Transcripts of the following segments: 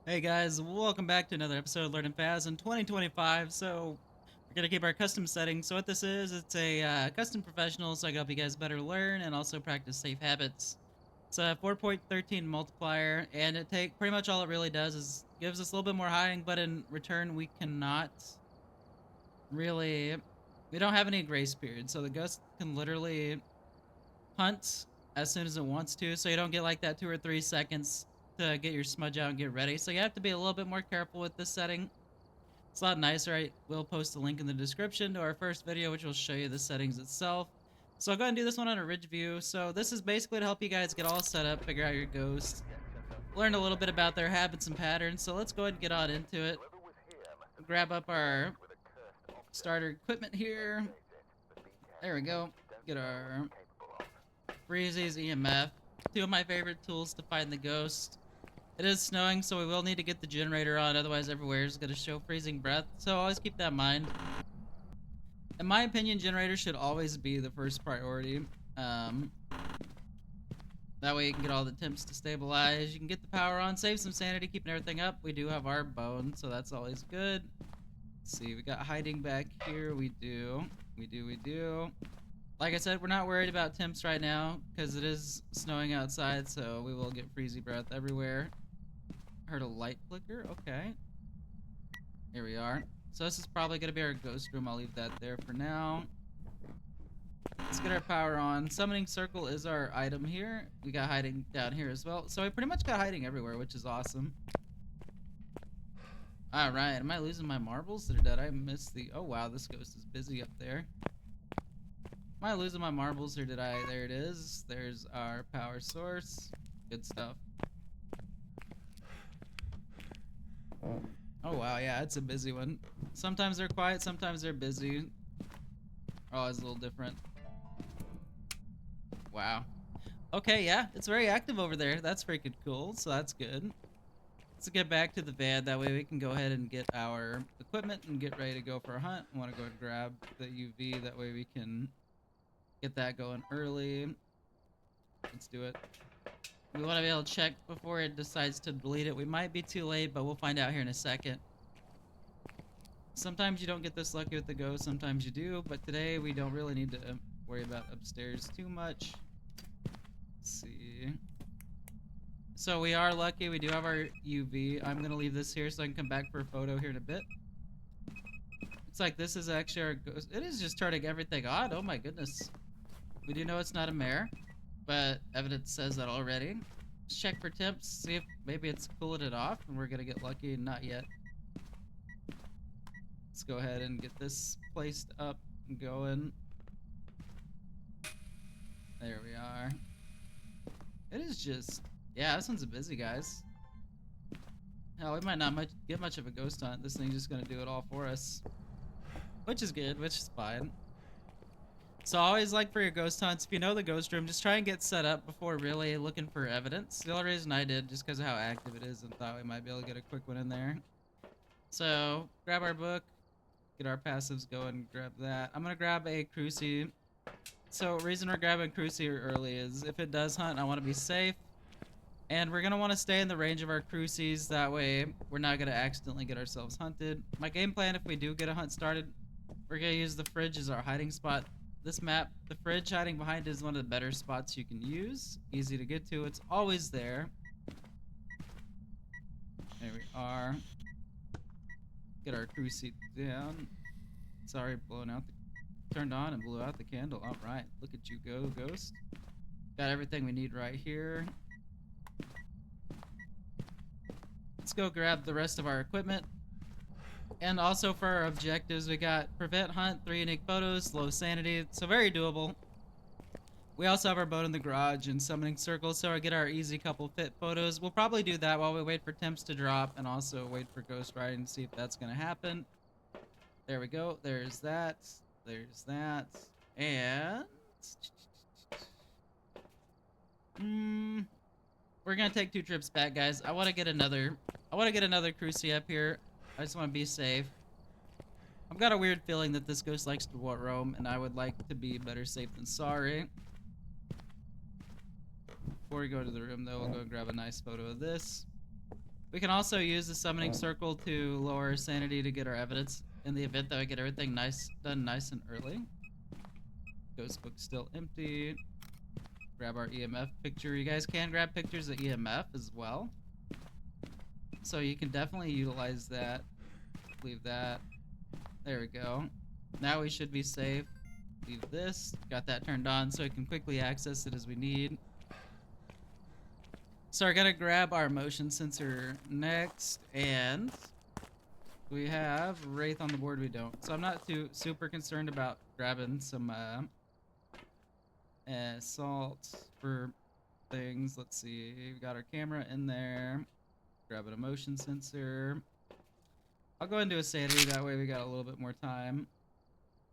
Hey guys, welcome back to another episode of Learning Phas in 2025. So we're gonna keep our custom settings. So what this is, it's a custom professional, so I can help you guys better learn and also practice safe habits. It's a 4.13 multiplier, and it take pretty much all it really does is gives us a little bit more hiding, but in return we cannot really, we don't have any grace period. So the ghost can literally hunt as soon as it wants to, so you don't get like that 2 or 3 seconds to get your smudge out and get ready. So you have to be a little bit more careful with this setting. It's a lot nicer. I will post a link in the description to our first video, which will show you the settings itself. So I'll go ahead and do this one on a ridge view. So this is basically to help you guys get all set up, figure out your ghost, learn a little bit about their habits and patterns. So let's go ahead and get on into it. Grab up our starter equipment here. There we go. Get our Breezy's EMF. Two of my favorite tools to find the ghost. It is snowing, so we will need to get the generator on, otherwise everywhere is going to show freezing breath, so always keep that in mind. In my opinion, generator should always be the first priority. Um, that way you can get all the temps to stabilize, you can get the power on, save some sanity, keeping everything up. We do have our bone, so that's always good. Let's see, we got hiding back here. We do. Like I said, we're not worried about temps right now because it is snowing outside, so we will get freezy breath everywhere. Heard a light flicker. Okay. Here we are. So this is probably going to be our ghost room. I'll leave that there for now. Let's get our power on. Summoning circle is our item here. We got hiding down here as well. So I pretty much got hiding everywhere, which is awesome. Alright, am I losing my marbles or did I miss the... Oh wow, this ghost is busy up there. Am I losing my marbles or did I... There it is. There's our power source. Good stuff. Oh wow, yeah, it's a busy one. Sometimes they're quiet, sometimes they're busy. Oh, it's a little different. Wow. Okay, yeah, it's very active over there. That's freaking cool, so that's good. Let's get back to the van. That way we can go ahead and get our equipment and get ready to go for a hunt. I want to go and grab the UV. That way we can get that going early. Let's do it. We want to be able to check before it decides to delete it. We might be too late, but we'll find out here in a second. Sometimes you don't get this lucky with the ghost, sometimes you do, but today we don't really need to worry about upstairs too much. Let's see. So we are lucky, we do have our UV. I'm gonna leave this here so I can come back for a photo here in a bit. It's like this is actually our ghost. It is just turning everything on, oh my goodness. We do know it's not a mare, but evidence says that already. Let's check for temps, see if maybe it's cooling it off and we're gonna get lucky, not yet. Let's go ahead and get this placed up and going. There we are. It is just... Yeah, this one's busy, guys. Hell, we might not get much of a ghost hunt. This thing's just gonna do it all for us. Which is good, which is fine. So always, like, for your ghost hunts, if you know the ghost room, just try and get set up before really looking for evidence. The only reason I did, just because of how active it is, and thought we might be able to get a quick one in there. So, grab our book. Get our passives going, grab that. I'm gonna grab a Cruci. So reason we're grabbing Cruci early is if it does hunt, I want to be safe. And we're gonna want to stay in the range of our Crucis, that way we're not gonna accidentally get ourselves hunted. My game plan, if we do get a hunt started, we're gonna use the fridge as our hiding spot. This map, the fridge hiding behind is one of the better spots you can use. Easy to get to, it's always there. There we are. Get our Cruci down. Sorry, turned on and blew out the candle. All right, look at you go, ghost. Got everything we need right here. Let's go grab the rest of our equipment. And also for our objectives, we got prevent hunt, 3 unique photos, low sanity, so very doable. We also have our boat in the garage and summoning circles, so I get our easy couple fit photos. We'll probably do that while we wait for temps to drop and also wait for ghost riding to see if that's gonna happen. There we go. There's that. There's that. And we're gonna take 2 trips back, guys. I want to get another Cruci up here. I just want to be safe. I've got a weird feeling that this ghost likes to roam, and I would like to be better safe than sorry. Before we go to the room, though, we'll go grab a nice photo of this. We can also use the summoning circle to lower sanity to get our evidence in the event that we get everything done nice and early. Ghost book still empty. Grab our EMF picture. You guys can grab pictures of EMF as well. So you can definitely utilize that. Leave that. There we go. Now we should be safe. Leave this. Got that turned on so we can quickly access it as we need. So we're gonna grab our motion sensor next, and we have Wraith on the board. We don't. So I'm not too super concerned about grabbing some salt for things. Let's see. We've got our camera in there. Grabbing a motion sensor. I'll go into a sanity, that way we got a little bit more time.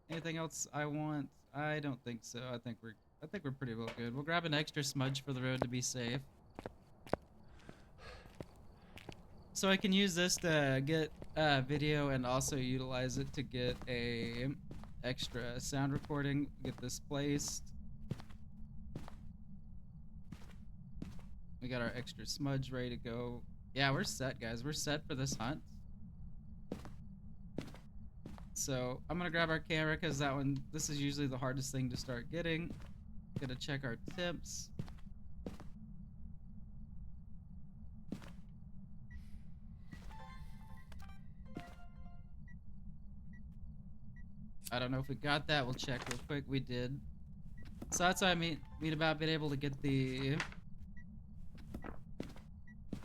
Anything else I want? I don't think so. I think we're pretty well good. We'll grab an extra smudge for the road to be safe. So I can use this to get video and also utilize it to get a extra sound recording. Get this placed. We got our extra smudge ready to go. Yeah, we're set, guys. We're set for this hunt. So I'm gonna grab our camera because this is usually the hardest thing to start getting. Gonna check our temps. I don't know if we got that. We'll check real quick. We did. So that's why I mean about being able to get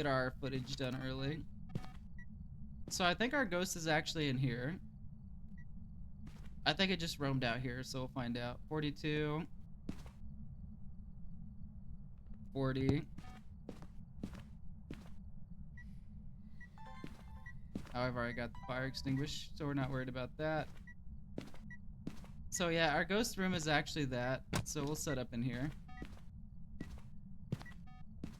our footage done early. So I think our ghost is actually in here. I think it just roamed out here, so we'll find out. 42. 40. However, I got the fire extinguished, so we're not worried about that. So yeah, our ghost room is actually that, so we'll set up in here.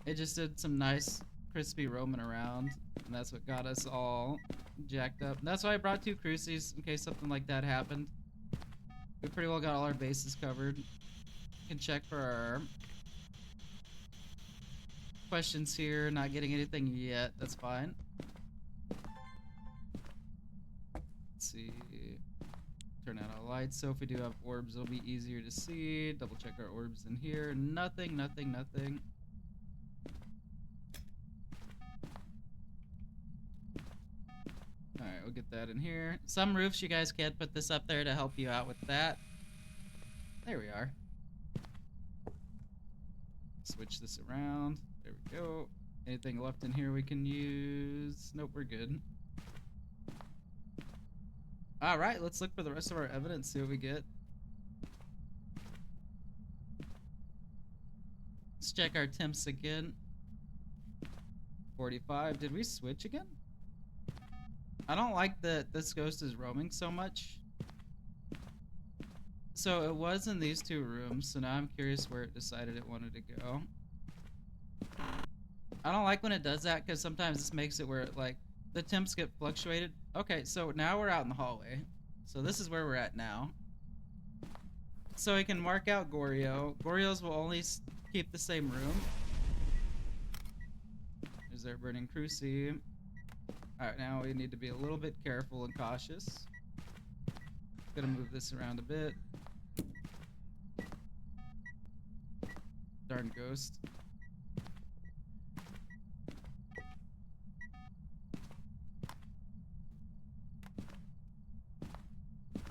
It just did some nice crispy roaming around, and that's what got us all jacked up. And that's why I brought 2 crucies in case something like that happened. We pretty well got all our bases covered. Can check for our questions here. Not getting anything yet. That's fine. Let's see. Turn out our lights. So if we do have orbs, it'll be easier to see. Double check our orbs in here. Nothing, nothing, nothing. Alright, we'll get that in here. Some roofs you guys can't put this up there to help you out with that. There we are. Switch this around. There we go. Anything left in here we can use? Nope, we're good. Alright, let's look for the rest of our evidence, see what we get. Let's check our temps again. 45. Did we switch again? I don't like that this ghost is roaming so much. So it was in these 2 rooms, so now I'm curious where it decided it wanted to go. I don't like when it does that because sometimes this makes it where like the temps get fluctuated. Okay, so now we're out in the hallway. So this is where we're at now. So we can mark out Goryo. Goryos will only keep the same room. There's our burning cruci. Alright, now we need to be a little bit careful and cautious. Gonna move this around a bit. Darn ghost.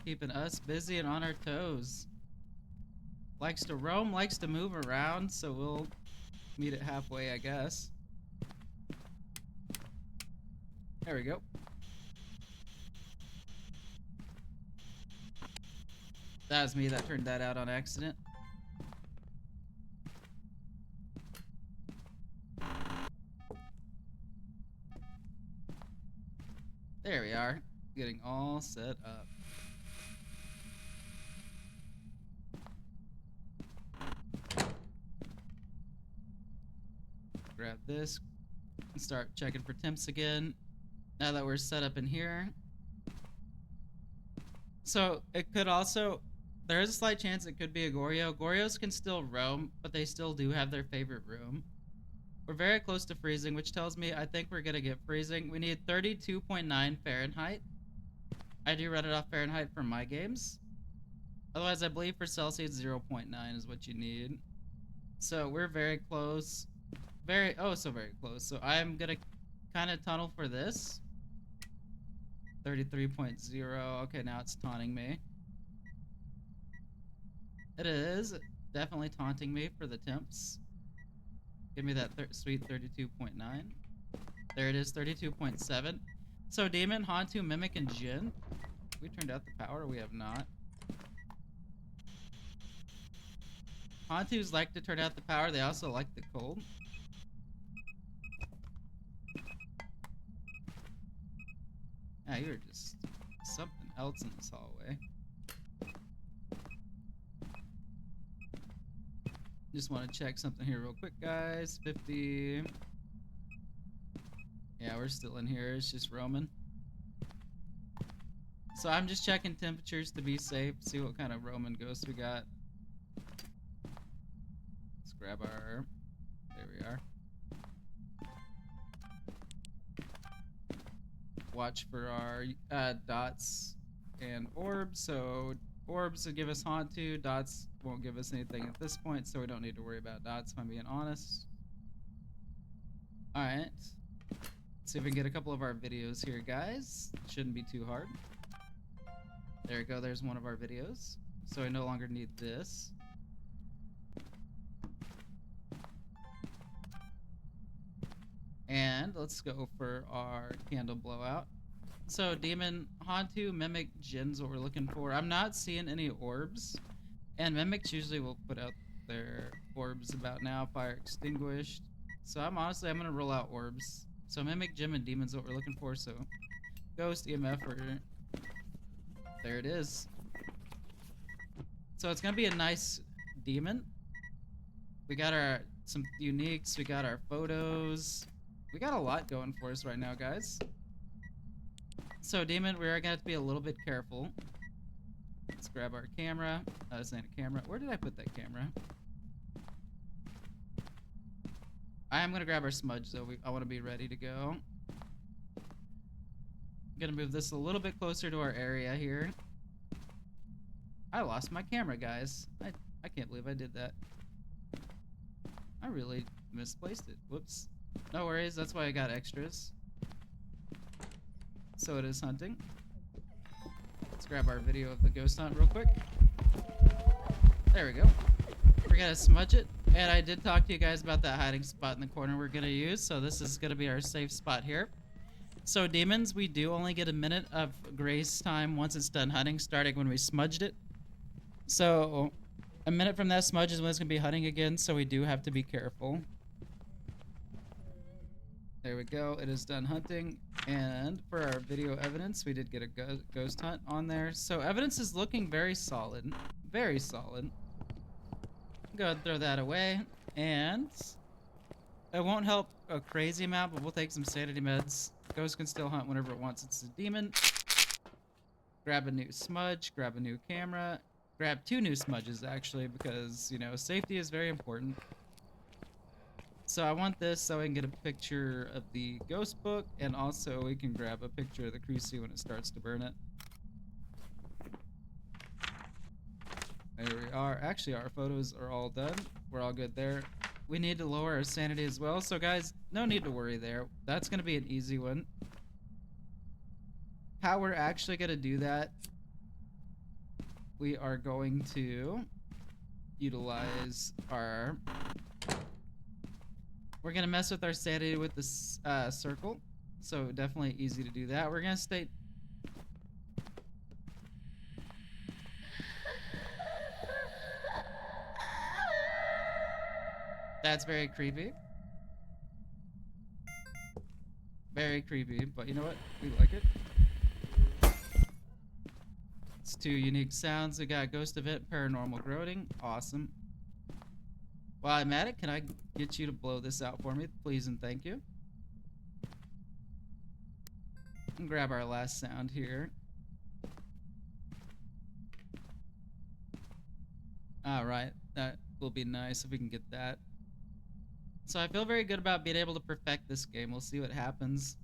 Keeping us busy and on our toes. Likes to roam, likes to move around, so we'll meet it halfway, I guess. There we go. That was me that turned that out on accident. There we are. Getting all set up. Grab this and start checking for temps again. Now that we're set up in here. So it could also, there is a slight chance it could be a Goryo. Goryos can still roam, but they still do have their favorite room. We're very close to freezing, which tells me I think we're gonna get freezing. We need 32.9 Fahrenheit. I do run it off Fahrenheit for my games. Otherwise, I believe for Celsius, 0.9 is what you need. So we're very close. Very, oh, so very close. So I'm gonna kind of tunnel for this. 33.0. Okay, now it's taunting me. It is definitely taunting me for the temps. Give me that sweet 32.9. There it is, 32.7. So Demon, Hantu, Mimic, and Jin. We turned out the power, we have not. Hantus like to turn out the power, they also like the cold. Yeah, you're just something else in this hallway. Just want to check something here real quick, guys. 50. Yeah, we're still in here. It's just roaming. So I'm just checking temperatures to be safe. See what kind of Roman ghost we got. Let's grab our... There we are. Watch for our dots and orbs. So orbs will give us Hantu. Dots won't give us anything at this point, so we don't need to worry about dots, if I'm being honest. Alright. See if we can get a couple of our videos here, guys. Shouldn't be too hard. There we go, there's one of our videos. So I no longer need this. And let's go for our candle blowout. So Demon, Hantu, Mimic, Jin's what we're looking for. I'm not seeing any orbs. And Mimics usually will put out their orbs about now. Fire extinguished. So I'm gonna roll out orbs. So Mimic, Jim, and Demon's what we're looking for. So Ghost, EMF, or... There it is. So it's gonna be a nice demon. We got our some uniques, we got our photos. We got a lot going for us right now, guys. So demon, we are gonna have to be a little bit careful. Let's grab our camera. This ain't a camera. Where did I put that camera? I am gonna grab our smudge though. I want to be ready to go. I'm gonna move this a little bit closer to our area here. I lost my camera, guys. I can't believe I did that. I really misplaced it. Whoops. No worries, that's why I got extras. So it is hunting. Let's grab our video of the ghost hunt real quick. There we go. We're gonna smudge it. And I did talk to you guys about that hiding spot in the corner we're gonna use. So this is gonna be our safe spot here. So demons, we do only get a minute of grace time once it's done hunting, starting when we smudged it. So a minute from that smudge is when it's gonna be hunting again, so we do have to be careful. There we go, it is done hunting. And for our video evidence, we did get a ghost hunt on there. So evidence is looking very solid. Very solid. Go ahead and throw that away. And it won't help a crazy amount, but we'll take some sanity meds. Ghost can still hunt whenever it wants. It's a demon. Grab a new smudge, grab a new camera. Grab 2 new smudges, actually, because, you know, safety is very important. So I want this so I can get a picture of the ghost book, and also we can grab a picture of the cruci when it starts to burn it. There we are. Actually, our photos are all done. We're all good there. We need to lower our sanity as well. So guys, no need to worry there. That's going to be an easy one. How we're actually going to do that, we are going to utilize our... We're going to mess with our sanity with this circle. So definitely easy to do that. We're going to stay... That's very creepy. Very creepy, but you know what? We like it. It's 2 unique sounds. We got Ghost Event, Paranormal Groaning. Awesome. While I'm at it, can I get you to blow this out for me? Please and thank you. And grab our last sound here. Alright, that will be nice if we can get that. So I feel very good about being able to perfect this game. We'll see what happens.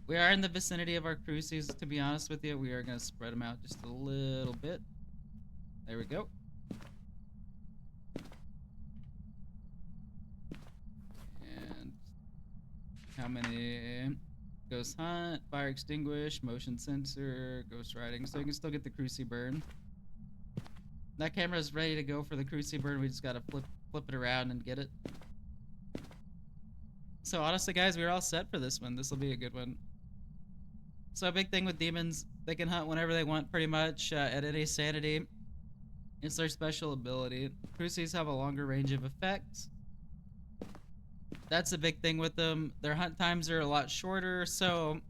We are in the vicinity of our crucies, to be honest with you. We are going to spread them out just a little bit. There we go. And how many? Ghost hunt, fire extinguish, motion sensor, ghost riding. So you can still get the cruci burn. That camera is ready to go for the cruci burn. We just gotta flip it around and get it. So honestly, guys, we're all set for this one. This will be a good one. So a big thing with demons, they can hunt whenever they want, pretty much at any sanity. It's their special ability. Crucies have a longer range of effects. That's a big thing with them. Their hunt times are a lot shorter, so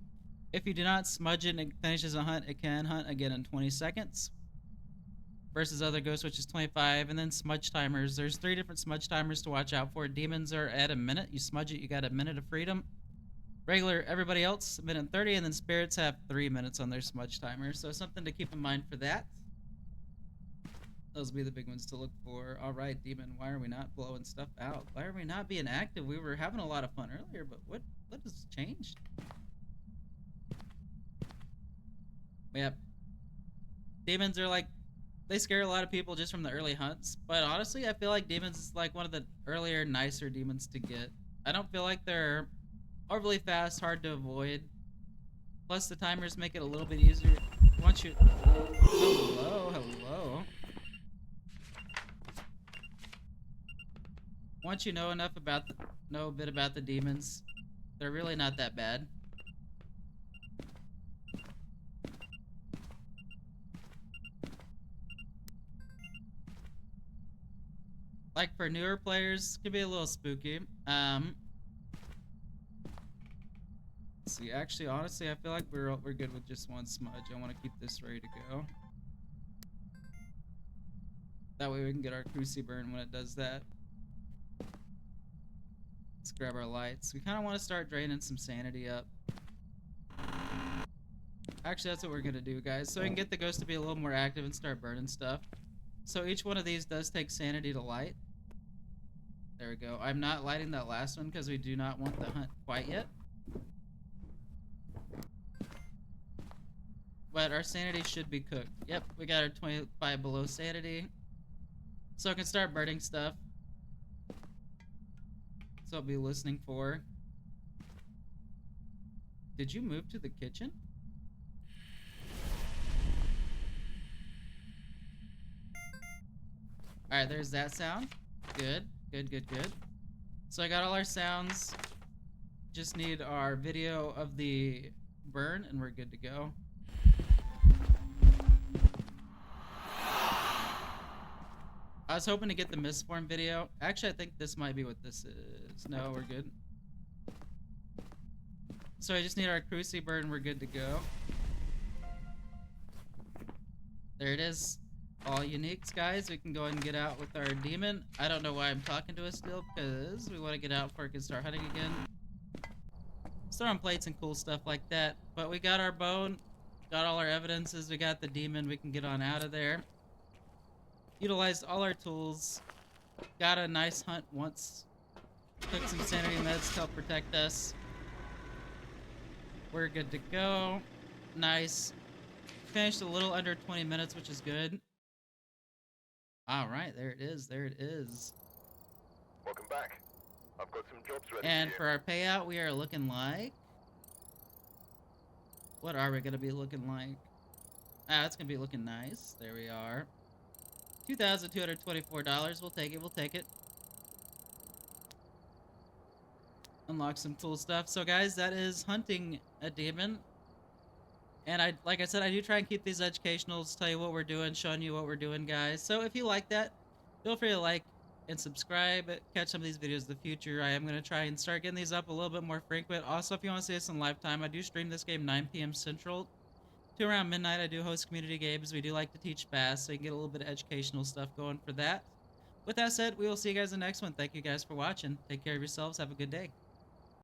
if you do not smudge it and it finishes a hunt, it can hunt again in 20 seconds. Versus other ghosts, which is 25. And then smudge timers. There's 3 different smudge timers to watch out for. Demons are at a minute. You smudge it, you got a minute of freedom. Regular, everybody else, a minute and 30. And then spirits have 3 minutes on their smudge timer. So something to keep in mind for that. Those will be the big ones to look for. All right, demon, why are we not blowing stuff out? Why are we not being active? We were having a lot of fun earlier, but what has changed? Yep. Demons are like, they scare a lot of people just from the early hunts, but honestly, I feel like demons is like one of the earlier, nicer demons to get. I don't feel like they're overly fast, hard to avoid. Plus, the timers make it a little bit easier. Once you... Hello. Once you know enough about know a bit about the demons, they're really not that bad. Like for newer players, it can be a little spooky. Let's see, actually, honestly, I feel like we're good with just one smudge. I want to keep this ready to go. That way we can get our cruci burn when it does that. Let's grab our lights. We kind of want to start draining some sanity up. Actually, that's what we're gonna do, guys. So we can get the ghost to be a little more active and start burning stuff. So each one of these does take sanity to light. There we go. I'm not lighting that last one because we do not want the hunt quite yet. But our sanity should be cooked. Yep, we got our 25 below sanity. So I can start burning stuff. So I'll be listening for. Did you move to the kitchen? Alright, there's that sound. Good. So I got all our sounds. Just need our video of the burn and we're good to go. I was hoping to get the misform video. Actually, I think this might be what this is. No, we're good. So I just need our cruci burn. We're good to go. There it is. All uniques, guys. We can go ahead and get out with our demon. I don't know why I'm talking to us still, because we want to get out before it can start hunting again. Start on plates and cool stuff like that. But we got our bone. Got all our evidences. We got the demon. We can get on out of there. Utilized all our tools. Got a nice hunt once. Took some sanity meds to help protect us. We're good to go. Nice. Finished a little under 20 minutes, which is good. All right, there it is. Welcome back. I've got some jobs ready. And for our payout, we are looking like... What are we going to be looking like? It's going to be looking nice. There we are. $2,224. We'll take it. Unlock some cool stuff. So guys, that is hunting a demon. And like I said, I do try and keep these educationals, tell you what we're doing, showing you what we're doing, guys. So if you like that, feel free to like and subscribe. Catch some of these videos in the future. I am going to try and start getting these up a little bit more frequent. Also, if you want to see us in live time, I do stream this game 9 p.m. Central to around midnight. I do host community games. We do like to teach fast, so you can get a little bit of educational stuff going for that. With that said, we will see you guys in the next one. Thank you guys for watching. Take care of yourselves. Have a good day.